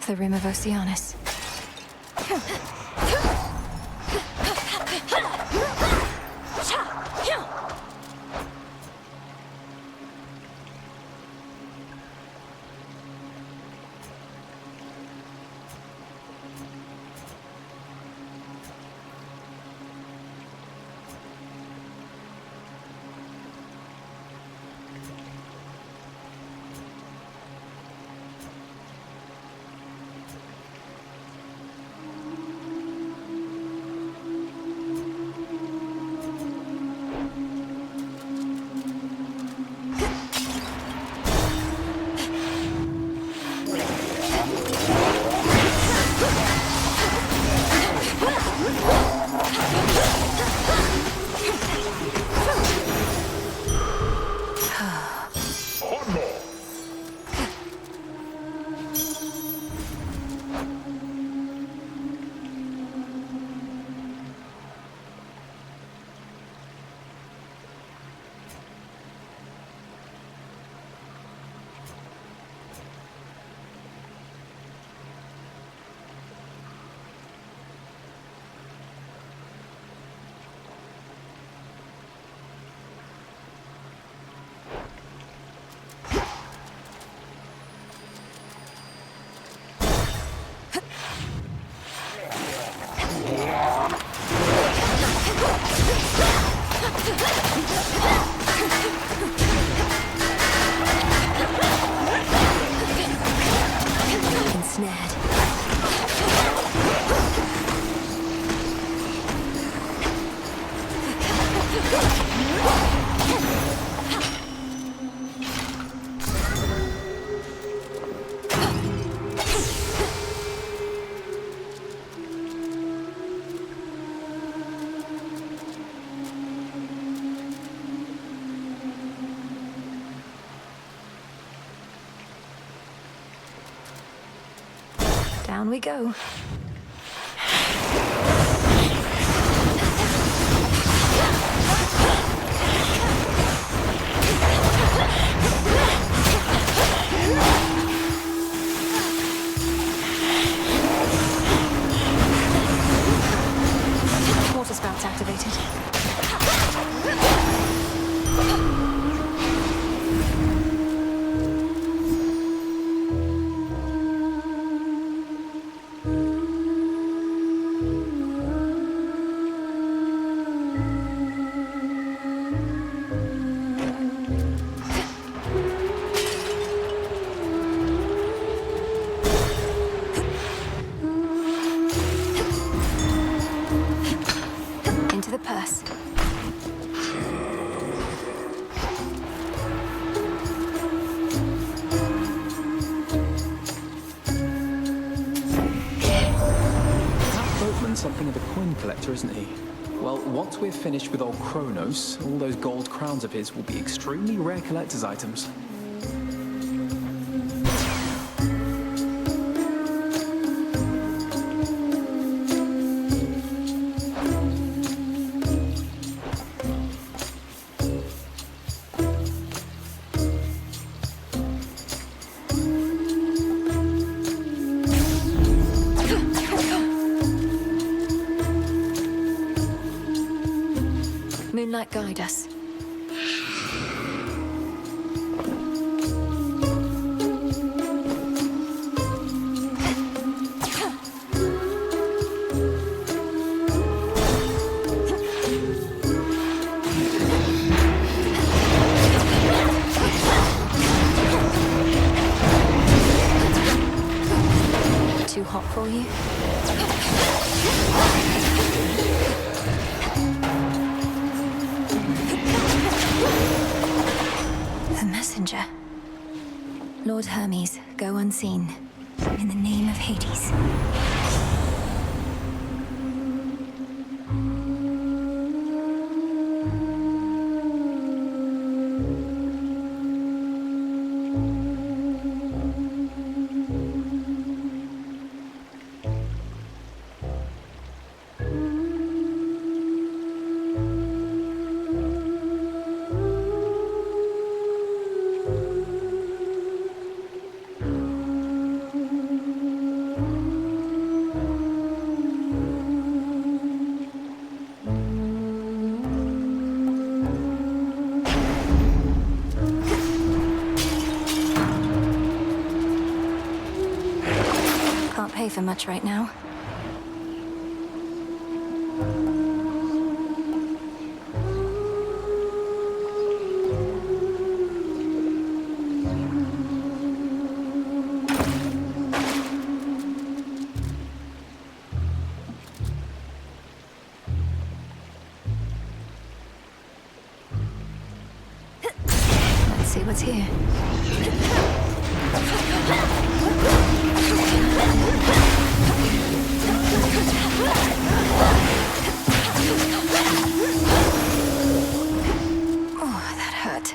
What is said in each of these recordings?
The rim of Oceanus. Down we go. Water spouts activated. Into the purse. That boatman's something of a coin collector, isn't he? Well, once we're finished with old Kronos, all those gold crowns of his will be extremely rare collector's items. Moonlight, guide us. Too hot for you? The messenger. Lord Hermes, go unseen. In the name of Hades. pay for much right now. Let's see what's here. Oh, that hurt.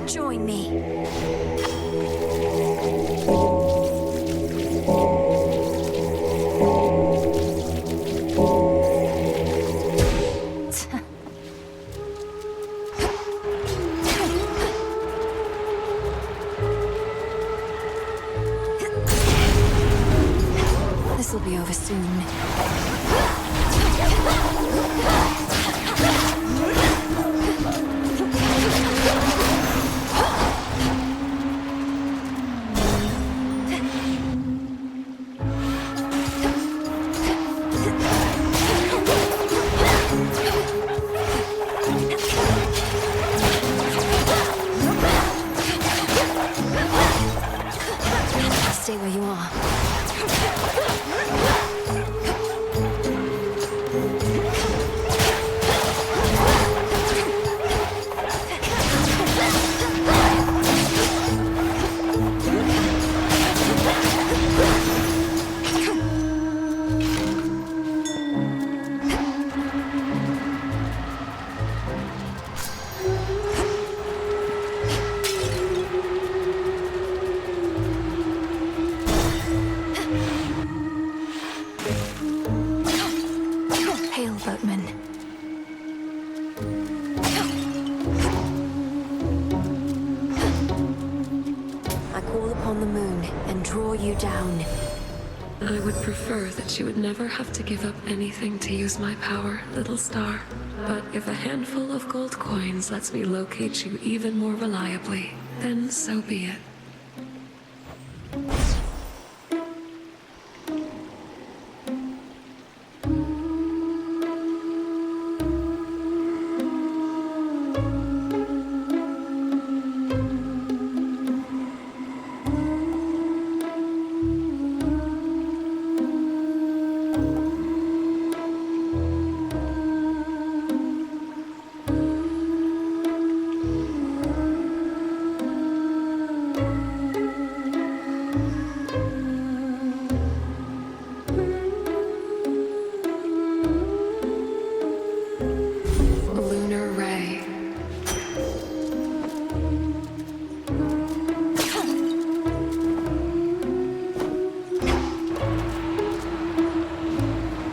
Join me. This'll be over soon. Stay where you are. Hail, boatman. I call upon the moon and draw you down. I would prefer that you would never have to give up anything to use my power, little star. But if a handful of gold coins lets me locate you even more reliably, then so be it.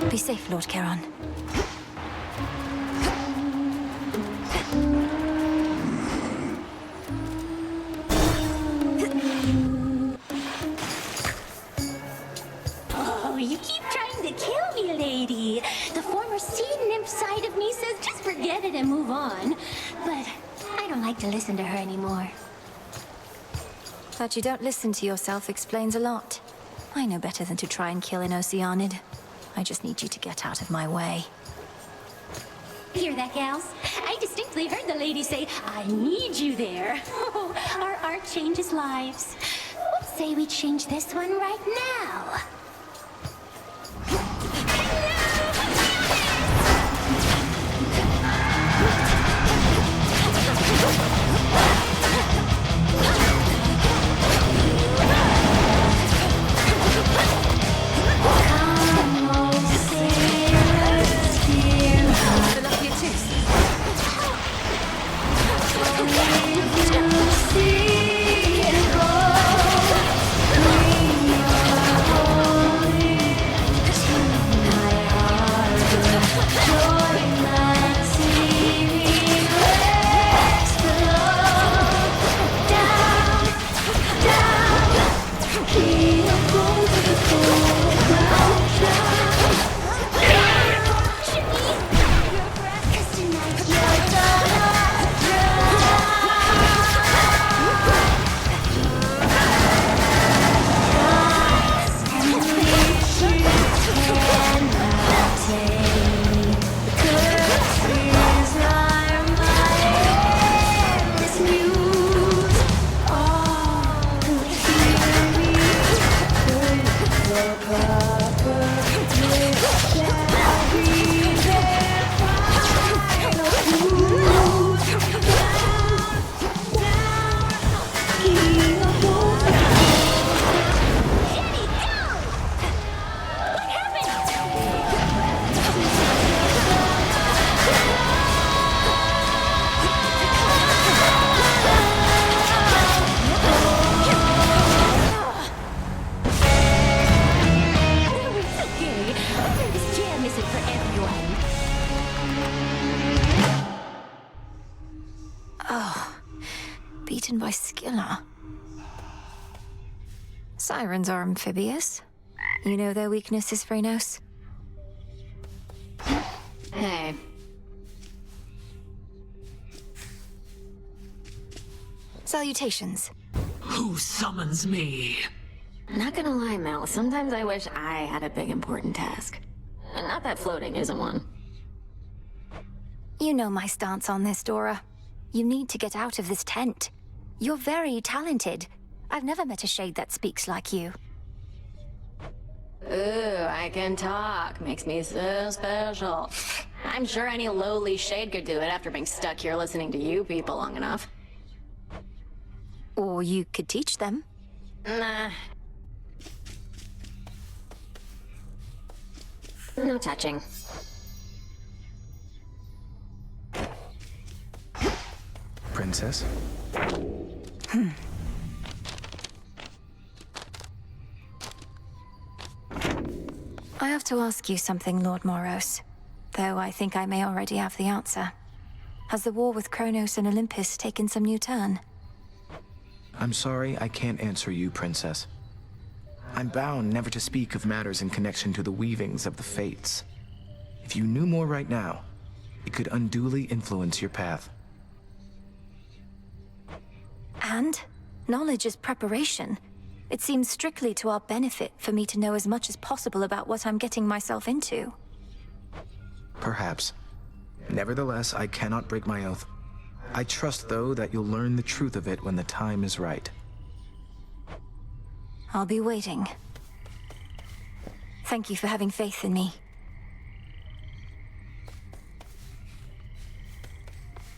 Be safe, Lord Charon. Oh, you keep trying to kill me, lady. The former sea nymph side of me says just forget it and move on. But I don't like to listen to her anymore. That you don't listen to yourself explains a lot. I know better than to try and kill an Oceanid. I just need you to get out of my way. Hear that, gals? I distinctly heard the lady say, I need you there. Oh, our art changes lives. Let's say we change this one right now. Come Sirens are amphibious. You know their weaknesses, Phrenos? Hey. Salutations. Who summons me? Not gonna lie, Mel, sometimes I wish I had a big important task. And not that floating isn't one. You know my stance on this, Dora. You need to get out of this tent. You're very talented. I've never met a shade that speaks like you. Ooh, I can talk. Makes me so special. I'm sure any lowly shade could do it after being stuck here listening to you people long enough. Or you could teach them. Nah. No touching. Princess? I have to ask you something, Lord Moros. Though I think I may already have the answer. Has the war with Kronos and Olympus taken some new turn? I'm sorry I can't answer you, Princess. I'm bound never to speak of matters in connection to the weavings of the fates. If you knew more right now, it could unduly influence your path. And? Knowledge is preparation. It seems strictly to our benefit for me to know as much as possible about what I'm getting myself into. Perhaps. Nevertheless, I cannot break my oath. I trust, though, that you'll learn the truth of it when the time is right. I'll be waiting. Thank you for having faith in me.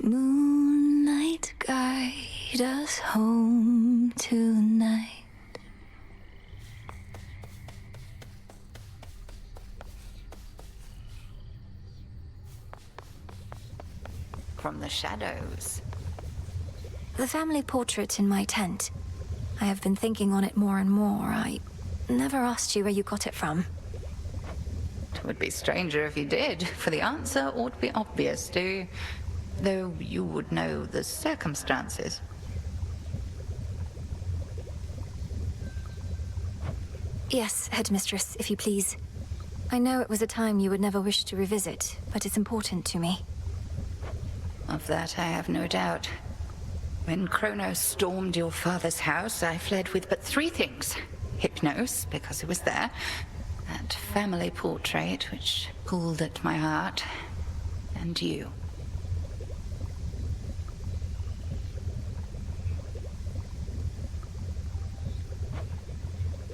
Moonlight, guide us home tonight. From the shadows. The family portrait in my tent. I have been thinking on it more and more. I never asked you where you got it from. It would be stranger if you did, for the answer ought to be obvious, though you would know the circumstances. Yes, Headmistress, if you please. I know it was a time you would never wish to revisit, but it's important to me. Of that I have no doubt. When Kronos stormed your father's house, I fled with but 3 things. Hypnos, because it was there. That family portrait, which pulled at my heart. And you.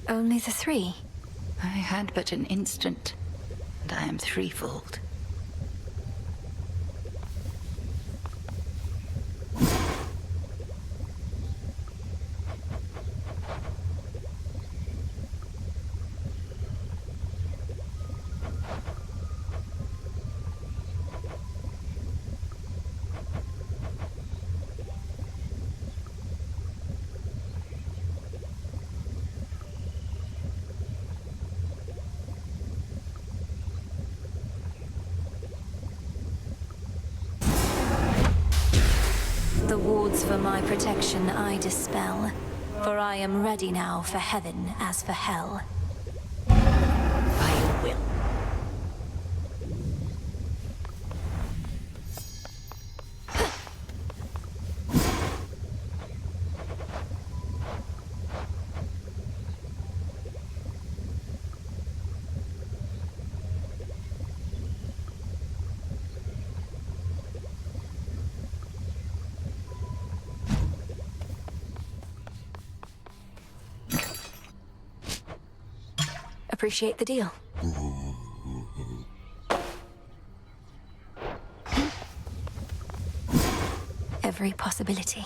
Only the 3? I had but an instant, and I am threefold. The wards for my protection I dispel, for I am ready now for heaven as for hell. I will. Appreciate the deal. Every possibility.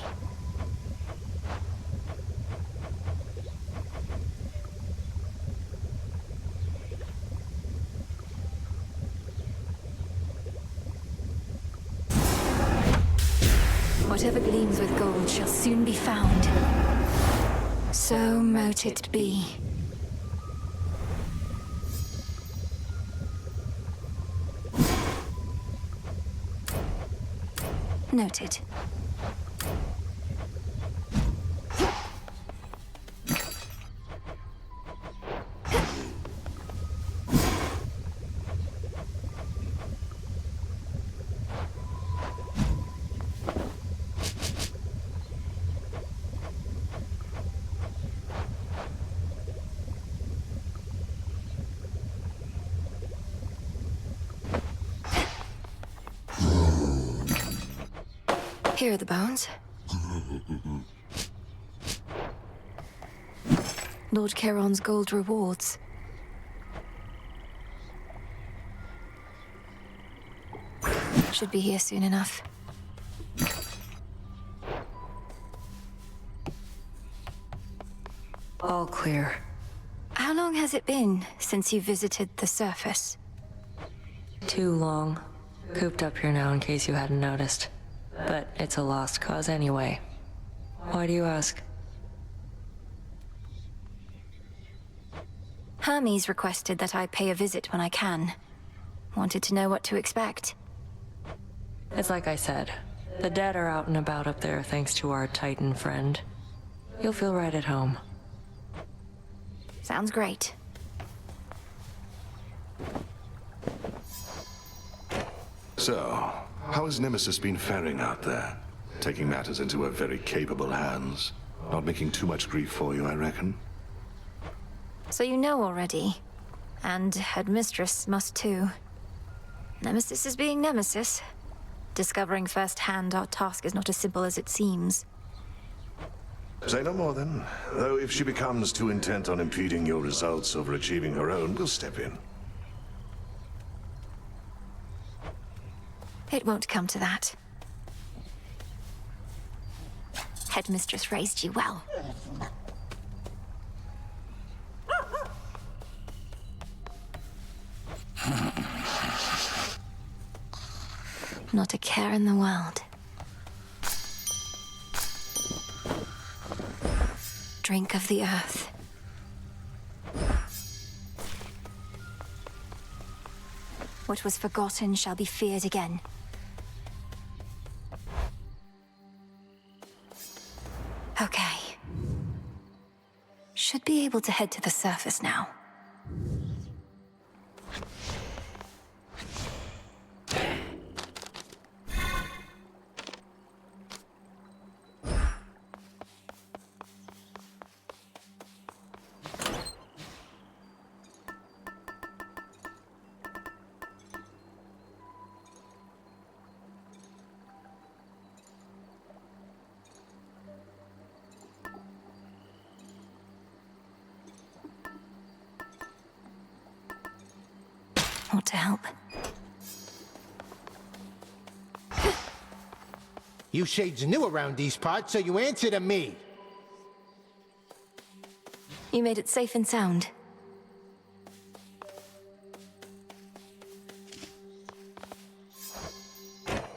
Whatever gleams with gold shall soon be found. So mote it be. Noted. Here are the bones. Lord Charon's gold rewards. Should be here soon enough. All clear. How long has it been since you visited the surface? Too long. Cooped up here now in case you hadn't noticed. But it's a lost cause anyway. Why do you ask? Hermes requested that I pay a visit when I can. Wanted to know what to expect. It's like I said. The dead are out and about up there thanks to our Titan friend. You'll feel right at home. Sounds great. So, how has Nemesis been faring out there? Taking matters into her very capable hands. Not making too much grief for you, I reckon. So you know already. And Headmistress must too. Nemesis is being Nemesis. Discovering firsthand our task is not as simple as it seems. Say no more then. Though if she becomes too intent on impeding your results over achieving her own, we'll step in. It won't come to that. Headmistress raised you well. Not a care in the world. Drink of the earth. What was forgotten shall be feared again. Okay. Should be able to head to the surface now. Want to help? You shades new around these parts, so you answer to me. You made it safe and sound.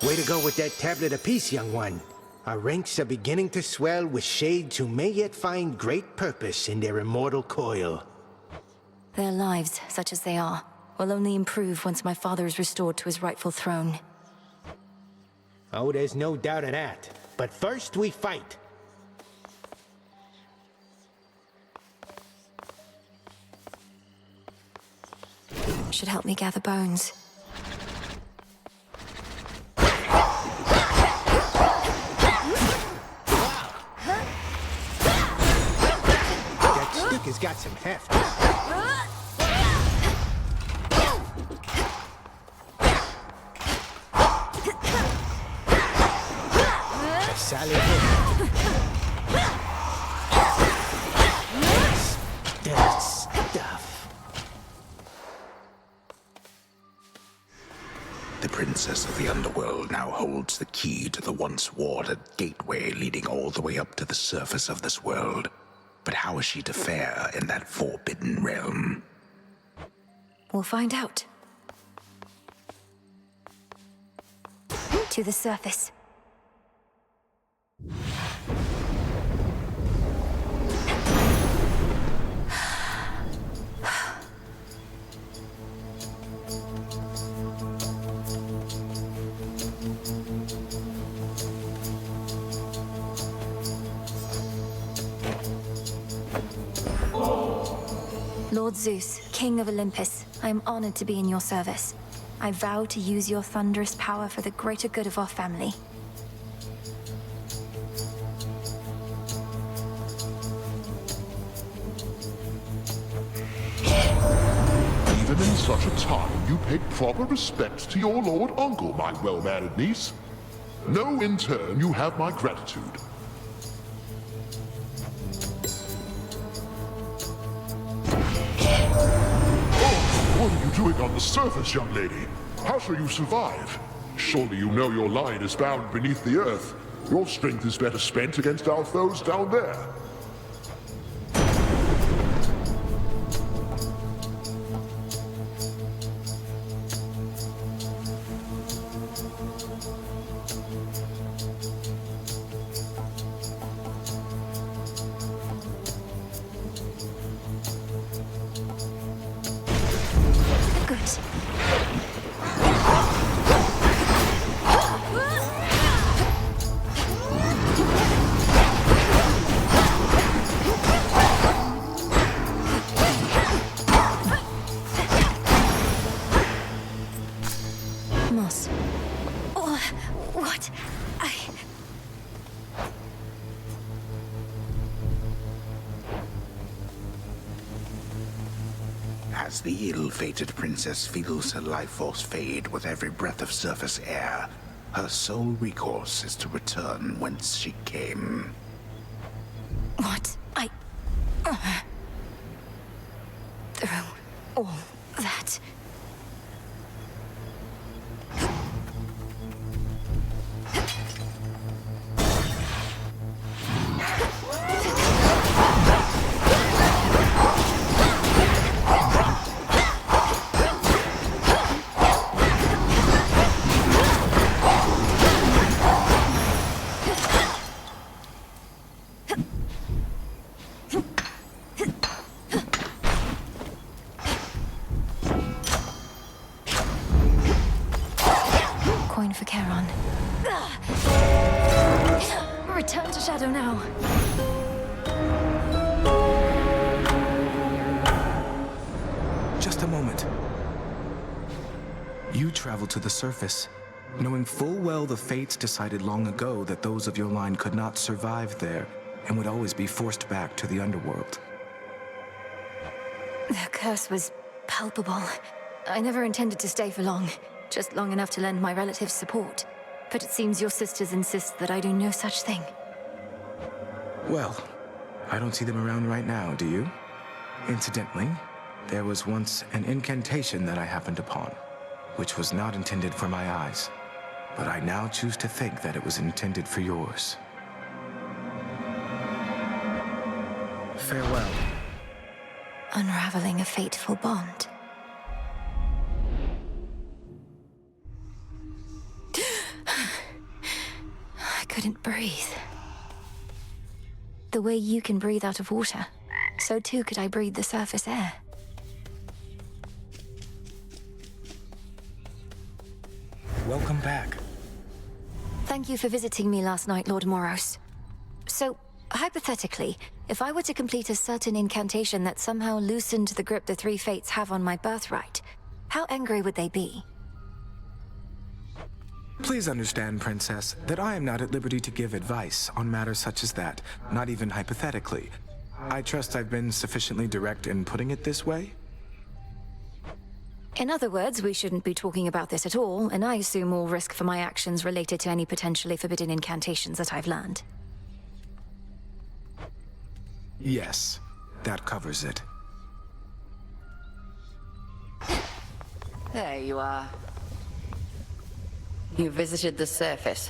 Way to go with that tablet apiece, young one. Our ranks are beginning to swell with shades who may yet find great purpose in their immortal coil. Their lives, such as they are, will only improve once my father is restored to his rightful throne. Oh, there's no doubt of that. But first we fight. Should help me gather bones. That stick has got some heft. Solid hit. That stuff. The princess of the underworld now holds the key to the once warded gateway leading all the way up to the surface of this world. But how is she to fare in that forbidden realm? We'll find out. To the surface. Lord Zeus, King of Olympus, I am honored to be in your service. I vow to use your thunderous power for the greater good of our family. Even in such a time, you paid proper respects to your lord uncle, my well-mannered niece. Know in turn you have my gratitude. Oh, what are you doing on the surface, young lady? How shall you survive? Surely you know your line is bound beneath the earth. Your strength is better spent against our foes down there. Moss. Oh, what? As the ill-fated princess feels her life force fade with every breath of surface air, her sole recourse is to return whence she came. What? Through all that. Coin for Charon. Return to Shadow now. Just a moment. You traveled to the surface, knowing full well the fates decided long ago that those of your line could not survive there and would always be forced back to the underworld. The curse was palpable. I never intended to stay for long, just long enough to lend my relatives support. But it seems your sisters insist that I do no such thing. Well, I don't see them around right now, do you? Incidentally, there was once an incantation that I happened upon, which was not intended for my eyes. But I now choose to think that it was intended for yours. Farewell. Unraveling a fateful bond. I couldn't breathe. The way you can breathe out of water, so too could I breathe the surface air. Welcome back. Thank you for visiting me last night, Lord Moros. So, hypothetically, if I were to complete a certain incantation that somehow loosened the grip the three fates have on my birthright, how angry would they be? Please understand, Princess, that I am not at liberty to give advice on matters such as that, not even hypothetically. I trust I've been sufficiently direct in putting it this way? In other words, we shouldn't be talking about this at all, and I assume all risk for my actions related to any potentially forbidden incantations that I've learned. Yes, that covers it. There you are. You visited the surface.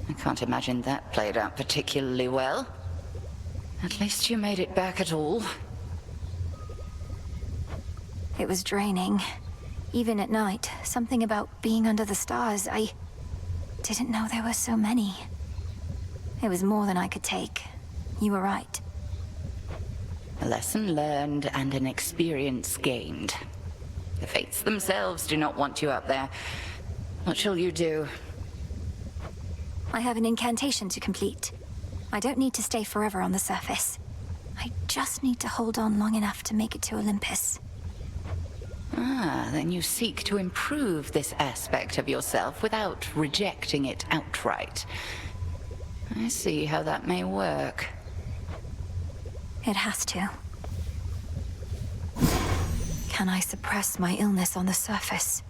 I can't imagine that played out particularly well. At least you made it back at all. It was draining. Even at night, something about being under the stars, I didn't know there were so many. It was more than I could take. You were right. A lesson learned and an experience gained. The fates themselves do not want you up there. What shall you do? I have an incantation to complete. I don't need to stay forever on the surface. I just need to hold on long enough to make it to Olympus. Ah, then you seek to improve this aspect of yourself without rejecting it outright. I see how that may work. It has to. Can I suppress my illness on the surface?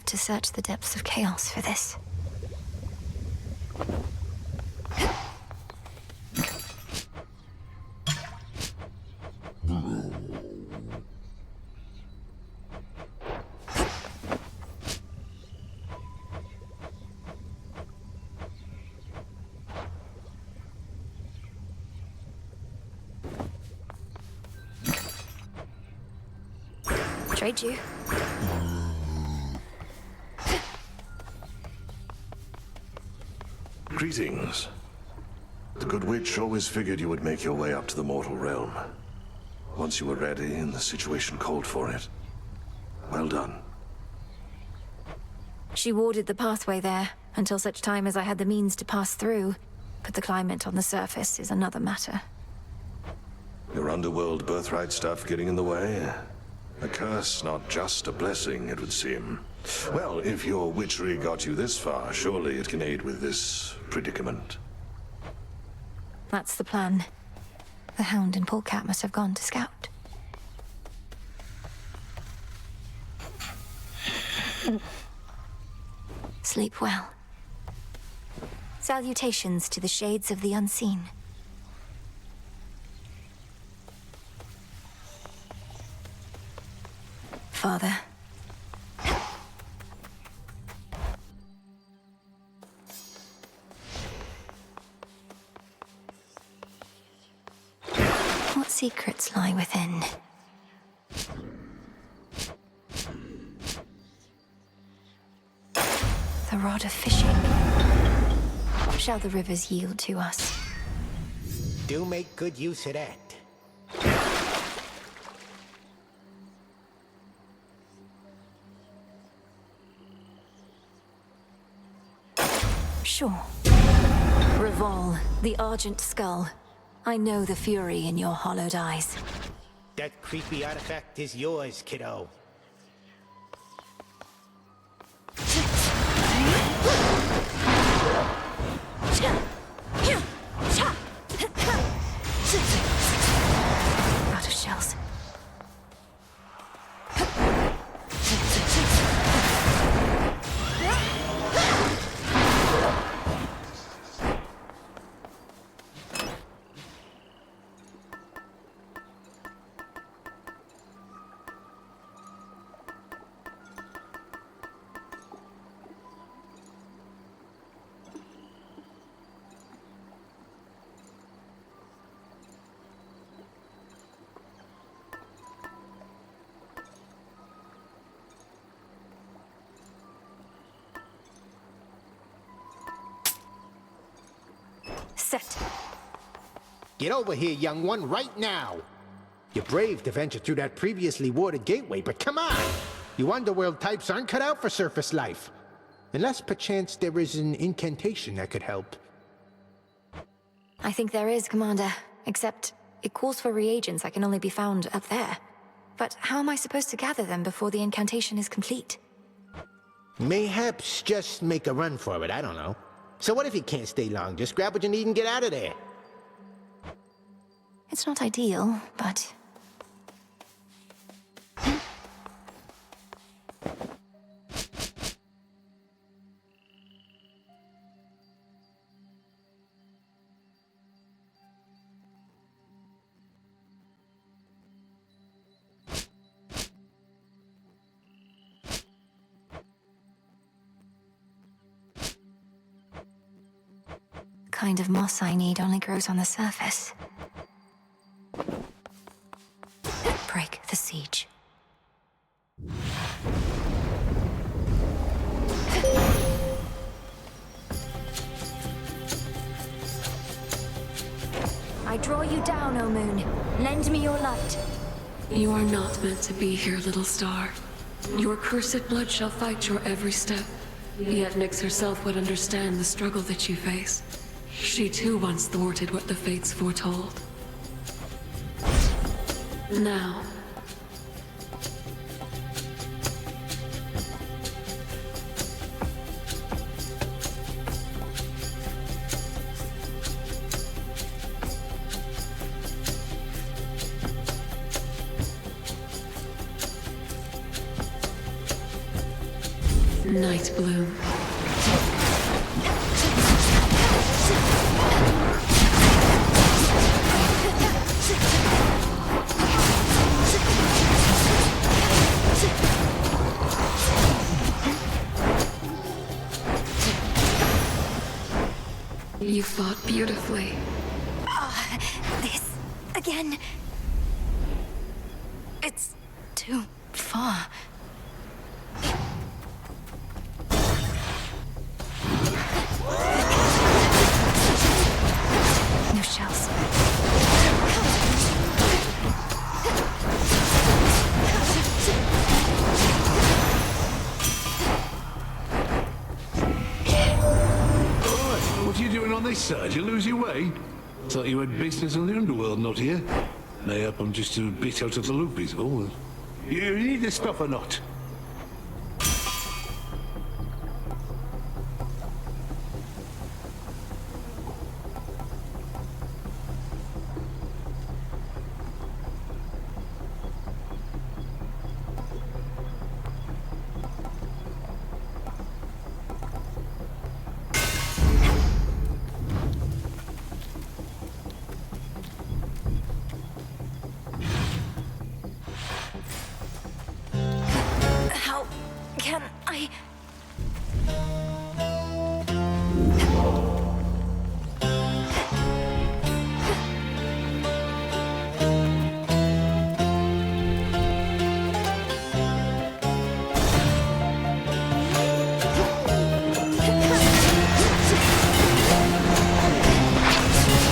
had to search the depths of chaos for this. Trade you. Greetings. The good witch always figured you would make your way up to the mortal realm. Once you were ready and the situation called for it. Well done. She warded the pathway there until such time as I had the means to pass through. But the climate on the surface is another matter. Your underworld birthright stuff getting in the way? A curse, not just a blessing, it would seem. Well, if your witchery got you this far, surely it can aid with this predicament. That's the plan. The Hound and Polecat must have gone to scout. Sleep well. Salutations to the shades of the unseen. Father. What secrets lie within? The rod of fishing. Shall the rivers yield to us? Do make good use of that. Sure. Revol, the Argent Skull. I know the fury in your hollowed eyes. That creepy artifact is yours, kiddo. Out of shells. Set. Get over here, young one, right now. You're brave to venture through that previously warded gateway, but come on! You underworld types aren't cut out for surface life. Unless perchance there is an incantation that could help. I think there is, Commander. Except it calls for reagents that can only be found up there. But how am I supposed to gather them before the incantation is complete? Mayhaps just make a run for it, I don't know. So what if you can't stay long? Just grab what you need and get out of there. It's not ideal, but... The kind of moss I need only grows on the surface. Break the siege. I draw you down, O Moon. Lend me your light. You are not meant to be here, little star. Your cursed blood shall fight your every step. Yet Nyx herself would understand the struggle that you face. She too once thwarted what the fates foretold. Now, Night bloom. You fought beautifully. This again. It's too far. No shells. What are you doing on this side? You lose your way? Thought you had business on the underworld, not here. Mayhap I'm just a bit out of the loop is all. You need this stuff or not? How can I?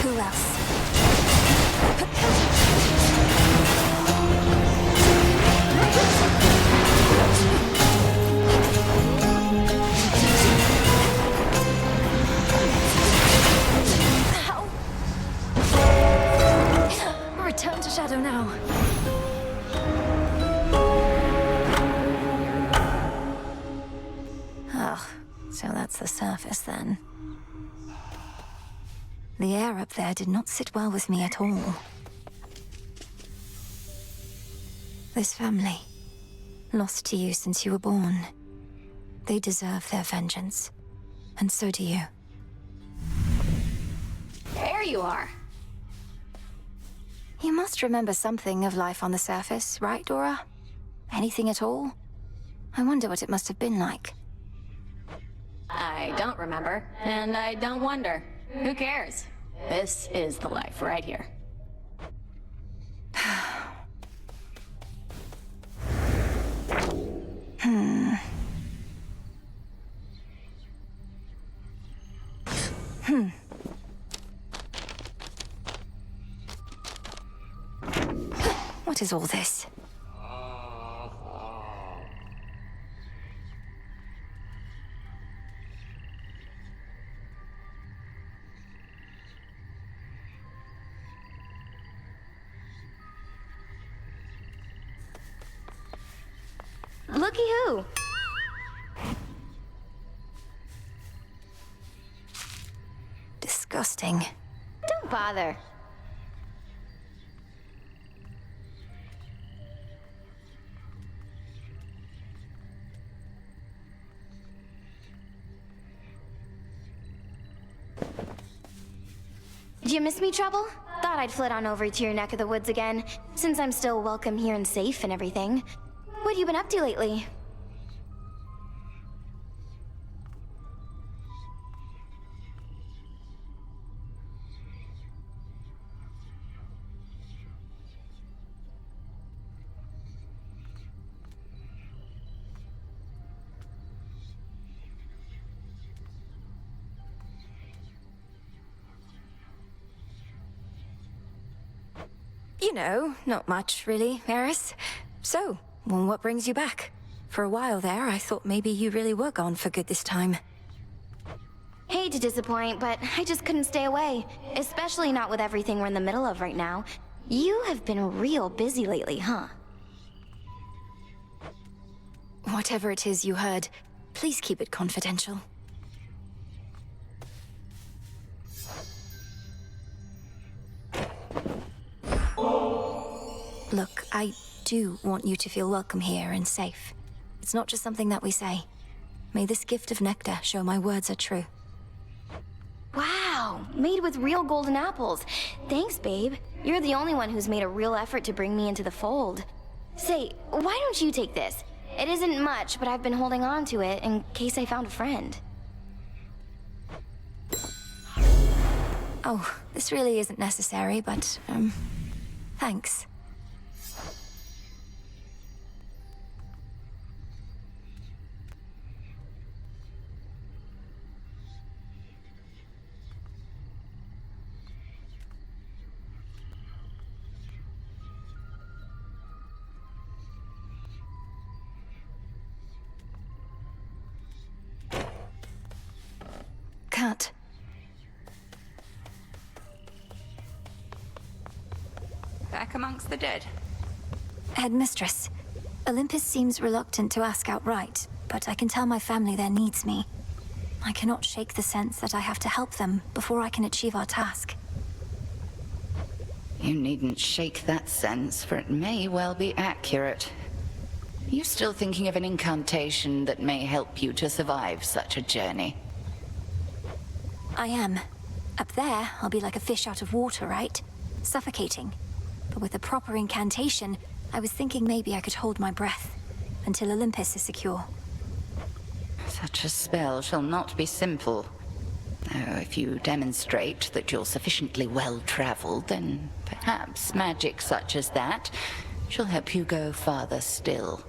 Who else? How? Return to Shadow now. Oh, so that's the surface then. The air up there did not sit well with me at all. This family, lost to you since you were born. They deserve their vengeance. And so do you. There you are. You must remember something of life on the surface, right, Dora? Anything at all? I wonder what it must have been like. I don't remember, and I don't wonder. Who cares? This is the life right here. What is all this? Looky who! Disgusting. Don't bother. Did you miss me, Trouble? Thought I'd flit on over to your neck of the woods again, since I'm still welcome here and safe and everything. What have you been up to lately? You know, not much, really, Eris. So, well, what brings you back? For a while there, I thought maybe you really were gone for good this time. Hate to disappoint, but I just couldn't stay away. Especially not with everything we're in the middle of right now. You have been real busy lately, huh? Whatever it is you heard, please keep it confidential. Look, I do want you to feel welcome here and safe. It's not just something that we say. May this gift of nectar show my words are true. Wow, made with real golden apples. Thanks, babe. You're the only one who's made a real effort to bring me into the fold. Say, why don't you take this? It isn't much, but I've been holding on to it in case I found a friend. Oh, this really isn't necessary, but, thanks. Cut. Back amongst the dead. Headmistress, Olympus seems reluctant to ask outright, but I can tell my family there needs me. I cannot shake the sense that I have to help them before I can achieve our task. You needn't shake that sense, for it may well be accurate. Are you still thinking of an incantation that may help you to survive such a journey? I am. Up there, I'll be like a fish out of water, right? Suffocating. But with a proper incantation, I was thinking maybe I could hold my breath until Olympus is secure. Such a spell shall not be simple. Though if you demonstrate that you're sufficiently well-traveled, then perhaps magic such as that shall help you go farther still.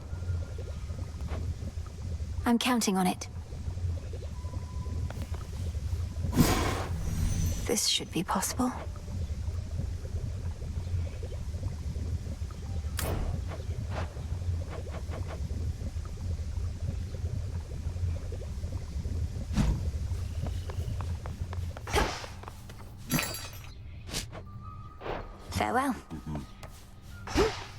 I'm counting on it. This should be possible. Farewell.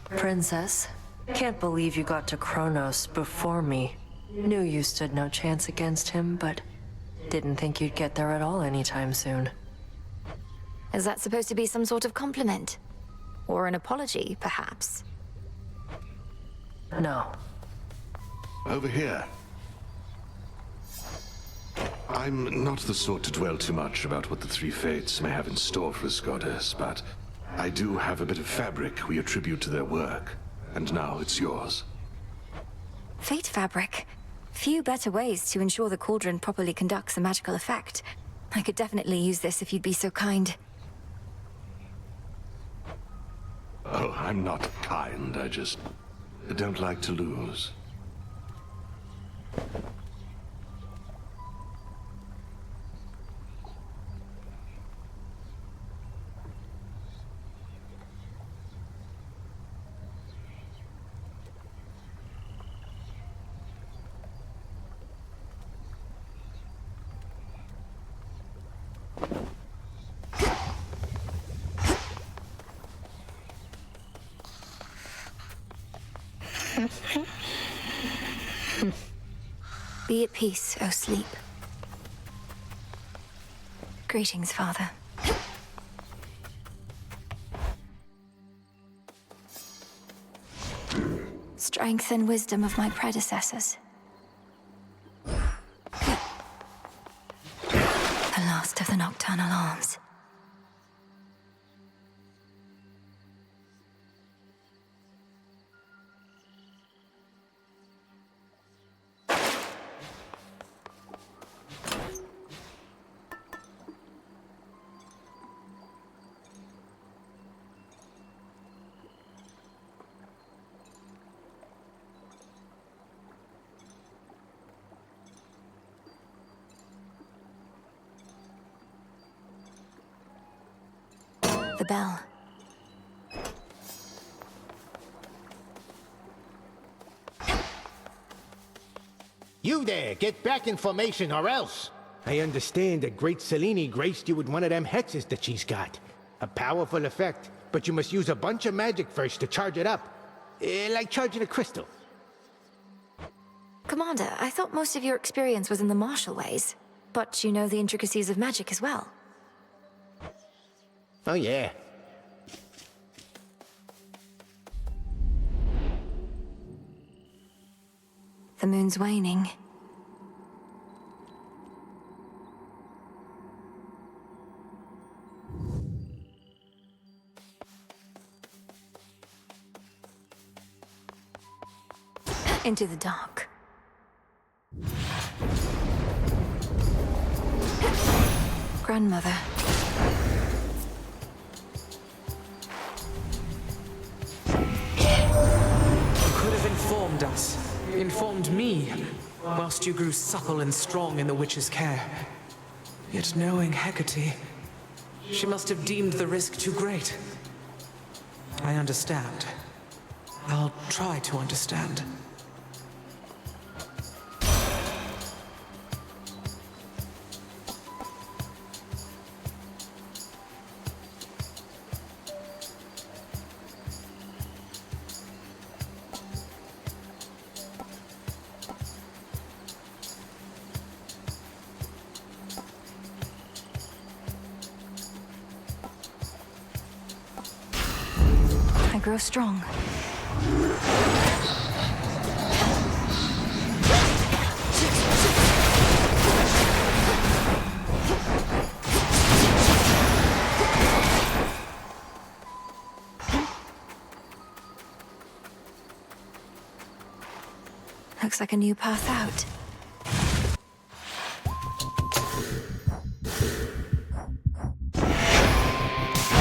Princess, can't believe you got to Kronos before me. Knew you stood no chance against him, but didn't think you'd get there at all anytime soon. Is that supposed to be some sort of compliment? Or an apology, perhaps? No. Over here. I'm not the sort to dwell too much about what the three fates may have in store for us, goddess, but I do have a bit of fabric we attribute to their work, and now it's yours. Fate fabric. Few better ways to ensure the cauldron properly conducts a magical effect. I could definitely use this if you'd be so kind. Oh, I'm not kind, I just don't like to lose. Be at peace, O sleep. Greetings, Father. Strength and wisdom of my predecessors. The last of the nocturnal arms. The bell. You there, get back in formation or else. I understand that Great Selene graced you with one of them hexes that she's got. A powerful effect, but you must use a bunch of magic first to charge it up. Like charging a crystal. Commander, I thought most of your experience was in the martial ways. But you know the intricacies of magic as well. Oh yeah. The moon's waning. into the dark. Grandmother. You could have informed us. Informed me, whilst you grew supple and strong in the witch's care. Yet knowing Hecate, she must have deemed the risk too great. I understand. I'll try to understand. I grow strong. Looks like a new path out.